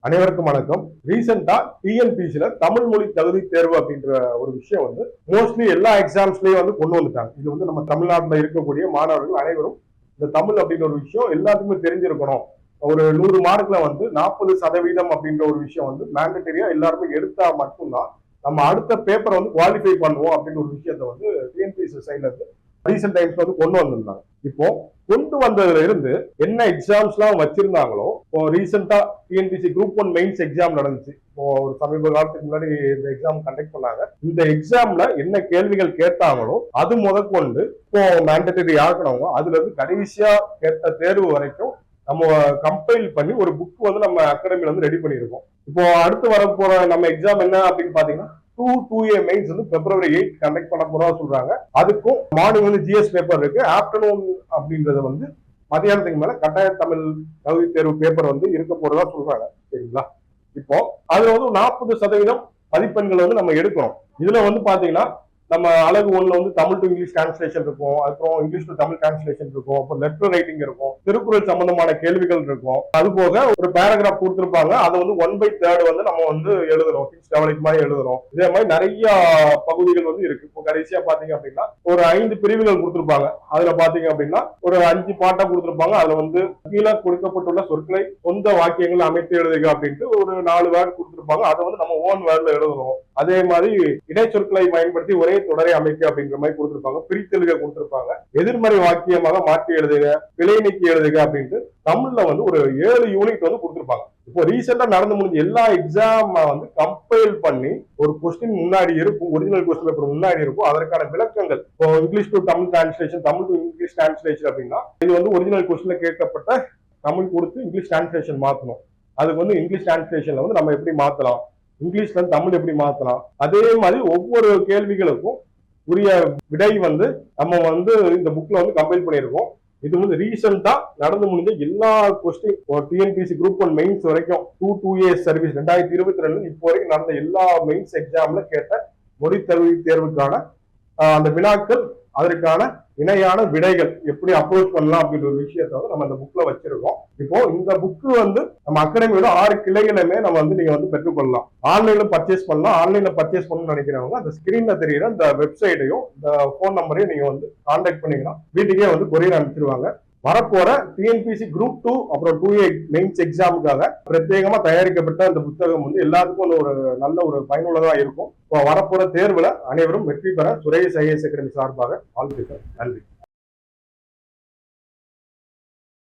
அனைவருக்கும் வணக்கம். ரீசெண்டா டிஎன்பிசில தமிழ் மொழி தகுதி தேர்வு அப்படின்ற ஒரு விஷயம் வந்து மோஸ்ட்லி எல்லா எக்ஸாம்ஸ்லயும் வந்து கொண்டு வந்துட்டாங்க. இது வந்து நம்ம தமிழ்நாட்டில் இருக்கக்கூடிய மாணவர்கள் அனைவரும் இந்த தமிழ் அப்படின்ற ஒரு விஷயம் எல்லாத்துக்குமே தெரிஞ்சிருக்கணும். ஒரு 100 மார்க்ல வந்து 40% அப்படின்ற ஒரு விஷயம் வந்து மேண்டட்டரியா எல்லாருமே எடுத்தா மட்டும்தான் நம்ம அடுத்த பேப்பரை வந்து குவாலிஃபை பண்ணுவோம் அப்படின்ற ஒரு விஷயத்த வந்து டிஎன்பிசி சைட்ல இருந்து ரீசெண்ட் டைம்ஸ்ல வந்து கொண்டு வந்திருந்தாங்க. இப்போ கொண்டு வந்ததுல இருந்து என்ன எக்ஸாம்ஸ் எல்லாம் வச்சிருந்தாங்களோ, இப்போ ரீசெண்டா டிஎன்பிசி குரூப் 1 மெயின்ஸ் எக்ஸாம் நடந்துச்சு. இப்போ ஒரு சமீப காலத்துக்கு முன்னாடி இந்த எக்ஸாம் கண்டக்ட் பண்ணாங்க. இந்த எக்ஸாம்ல என்ன கேள்விகள் கேட்டாங்களோ அது முதற்கொண்டு இப்போ மேண்டட்டரி ஆக்கணவங்க அதுல இருந்து கடைசியா கேட்ட தேர்வு வரைக்கும் நம்ம கம்பைல் பண்ணி ஒரு புக் வந்து நம்ம அகாடமில வந்து ரெடி பண்ணியிருக்கோம். இப்போ அடுத்து வரப்போற நம்ம எக்ஸாம் என்ன அப்படின்னு பாத்தீங்கன்னா 2A மெயின்ஸ் வந்து February 8 கண்டக்ட் பண்ண போறதா சொல்றாங்க. அதுக்கும் மார்னிங் வந்து ஜிஎஸ் பேப்பர் இருக்கு, ஆப்டர்நூன் அப்படின்றது வந்து மதியானத்துக்கு மேல கட்டாய தமிழ் தகுதி தேர்வு பேப்பர் வந்து இருக்க போறதா சொல்றாங்க. சரிங்களா? இப்போ அதுல வந்து 40% மதிப்பெண்கள் வந்து நம்ம எடுக்கணும். இதுல வந்து பாத்தீங்கன்னா நம்ம அழகு 1 வந்து தமிழ் டு இங்கிலீஷ் டிரான்ஸ்லேஷன் இருக்கும், அப்புறம் இங்கிலீஷ் டு தமிழ் டிரான்ஸ்லேஷன் இருக்கும், அப்புறம் லெட்டர் ரைட்டிங் இருக்கும், திருக்குறள் சம்பந்தமான கேள்விகள் இருக்கும். அது போக ஒரு பேராகிராஃப் கொடுத்திருப்பாங்க, அதை வந்து 1/3 வந்து நம்ம வந்து எழுதணும், கிங்ஸ் டெவலப் மாதிரி எழுதணும். இதே மாதிரி நிறைய பகுதிகள் வந்து இருக்கு. இப்போ கடைசியா பாத்தீங்க அப்படின்னா ஒரு 5 பிரிவுகள் கொடுத்திருப்பாங்க. அதுல பாத்தீங்க அப்படின்னா ஒரு 5 பாட்டா கொடுத்திருப்பாங்க. அதுல வந்து கீழே கொடுக்கப்பட்டுள்ள சொற்களை சொந்த வாக்கியங்கள் அமைத்து எழுதுக அப்படின்ட்டு ஒரு 4 வேர்டு கொடுத்திருப்பாங்க. அதை வந்து நம்ம ஓன் வேர்ட்ல எழுதணும். அதே மாதிரி இடைச்சொற்களை பயன்படுத்தி ஒரே தொடரை அமைக்க அப்படின்ற மாதிரி கொடுத்திருப்பாங்க. பிரித்தெழுக கொடுத்திருப்பாங்க. எதிர்மறை வாக்கியமாக மாற்றி எழுதுக, பிழை நீக்கி எழுதுக அப்படின்ட்டு தமிழ்ல வந்து ஒரு 7 யூனிட் வந்து கொடுத்திருப்பாங்க. இப்போ ரீசெண்டா நடந்து முடிஞ்ச எல்லா எக்ஸாம் வந்து கம்பைல் பண்ணி ஒரு கொஸ்டின் முன்னாடி இருக்கும், ஒரிஜினல் கொஸ்டின் பேப்பர் முன்னாடி இருக்கும், அதற்கான விளக்கங்கள். இப்போ English to Tamil translation, Tamil to English translation அப்படின்னா இது வந்து ஒரிஜினல் கொஸ்டின்ல கேட்கப்பட்ட தமிழ் கொடுத்து இங்கிலீஷ் டிரான்ஸ்லேஷன் மாத்தணும். அதுக்கு வந்து இங்கிலீஷ் டிரான்ஸ்லேஷன்ல வந்து நம்ம எப்படி மாத்தலாம், இங்கிலீஷ்ல தமிழ் எப்படி மாத்தலாம், அதே மாதிரி ஒவ்வொரு கேள்விகளுக்கும் உரிய விடை வந்து நம்ம வந்து இந்த புக்ல வந்து கம்பைல் பண்ணியிருக்கோம். இது வந்து ரீசெண்டா நடந்து முடிஞ்ச எல்லா கொஸ்டின் டிஎன்பிசி குரூப் 1 மெயின்ஸ் வரைக்கும் 2A சர்வீஸ் 2022 இப்போ வரைக்கும் நடந்த எல்லா மெயின்ஸ் எக்ஸாம்ல கேட்ட மொழி தகுதி தேர்வுக்கான அந்த வினாக்கள், அதற்கான இணையான விடைகள் எப்படி அப்ரோச் பண்ணலாம் அப்படின்ற ஒரு விஷயத்த வந்து நம்ம இந்த புக்ல வச்சிருக்கோம். இப்போ இந்த புக்கு வந்து நம்ம அகாடமியோட 6 கிளைகளுமே நம்ம வந்து நீங்க வந்து பெற்றுக்கொள்ளலாம். ஆன்லைன்ல பர்ச்சேஸ் பண்ணலாம். ஆன்லைன்ல பர்ச்சேஸ் பண்ணணும்னு நினைக்கிறவங்க அந்த ஸ்கிரீன்ல தெரியுற இந்த வெப்சைட்டையும் இந்த போன் நம்பரையும் நீங்க வந்து கான்டாக்ட் பண்ணீங்கன்னா வீட்டுக்கே வந்து கொரியர் அனுப்பிச்சிருவாங்க. வரப்போற டிஎன்பிசி குரூப் 2 அப்புறம் 2A மெயின்ஸ் எக்ஸாமுக்காக பிரத்யேகமா தயாரிக்கப்பட்ட அந்த புத்தகம் வந்து எல்லாத்துக்கும் ஒரு நல்ல ஒரு பயனுள்ளதா இருக்கும். வரப்போற தேர்வுல அனைவரும் வெற்றி பெற சுரேஷ் ஐஏஎஸ் அகாடமி சார்பாக வாழ்த்துக்கள். நன்றி.